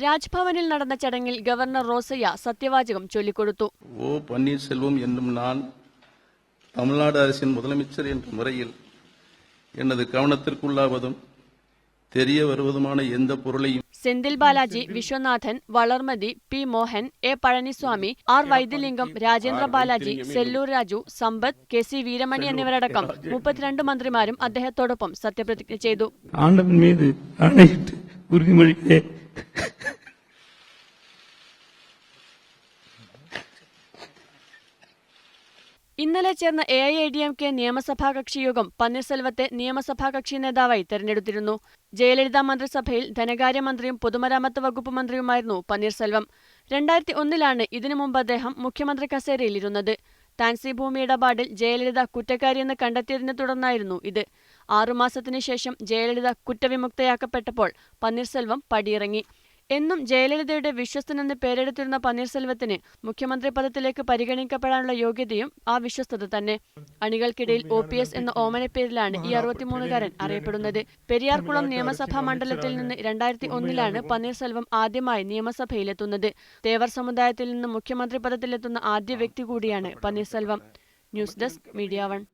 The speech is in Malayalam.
രാജ്ഭവനിൽ നടന്ന ചടങ്ങിൽ ഗവർണർ റോസയ്യ സത്യവാചകം ചൊല്ലിക്കൊടുത്തു. ഓ പന്നീർസെൽവം എന്നും ഞാൻ തമിഴ്നാട് அரசின் முதலமைச்சர் என்ற முறையில் எனது கவனத்திற்குள்ளாவதும் தெரிய வருவதுமான எந்த பொருளையும் Senthil Balaji, Viswanathan, Valarmathi, P Mohan, A Palaniswami, R Vaidyalingam, Rajendra Balaji, Sellur Raju, Sampath, K C Veeramani എന്നിവരടക്കം 32 മന്ത്രിമാരും അദ്ദേഹത്തോടൊപ്പം സത്യപ്രതിജ്ഞ ചെയ്തു. ഇന്നലെ ചേർന്ന AIADMK നിയമസഭാ കക്ഷി യോഗം പന്നീർസെൽവത്തെ നിയമസഭാ കക്ഷി നേതാവായി തെരഞ്ഞെടുത്തിരുന്നു. ജയലളിത മന്ത്രിസഭയിൽ ധനകാര്യമന്ത്രിയും പൊതുമരാമത്ത് വകുപ്പ് മന്ത്രിയുമായിരുന്നു പന്നീർസെൽവം. 2001 ഇതിനു മുമ്പ് അദ്ദേഹം മുഖ്യമന്ത്രി കസേരയിലിരുന്നത്. താൻസി ഭൂമി ഇടപാടിൽ ജയലളിത കുറ്റക്കാരിയെന്ന് കണ്ടെത്തിയതിനെ തുടർന്നായിരുന്നു ഇത്. 6 മാസത്തിനു ശേഷം ജയലളിത കുറ്റവിമുക്തയാക്കപ്പെട്ടപ്പോൾ പന്നീർസെൽവം പടിയിറങ്ങി. എന്നും ജയലളിതയുടെ വിശ്വസ്തനെന്ന് പേരെടുത്തിരുന്ന പന്നീർസെൽവത്തിന് മുഖ്യമന്ത്രി പദത്തിലേക്ക് പരിഗണിക്കപ്പെടാനുള്ള യോഗ്യതയും ആ വിശ്വസ്തത തന്നെ. അണികൾക്കിടയിൽ OPS എന്ന ഓമനപ്പേരിലാണ് ഈ 63-കാരൻ അറിയപ്പെടുന്നത്. പെരിയാർകുളം നിയമസഭാ മണ്ഡലത്തിൽ നിന്ന് 2001 പന്നീർസെൽവം ആദ്യമായി നിയമസഭയിലെത്തുന്നത്. തേവർ സമുദായത്തിൽ നിന്ന് മുഖ്യമന്ത്രി പദത്തിലെത്തുന്ന ആദ്യ വ്യക്തി കൂടിയാണ് പന്നീർസെൽവം. News desk, media 1.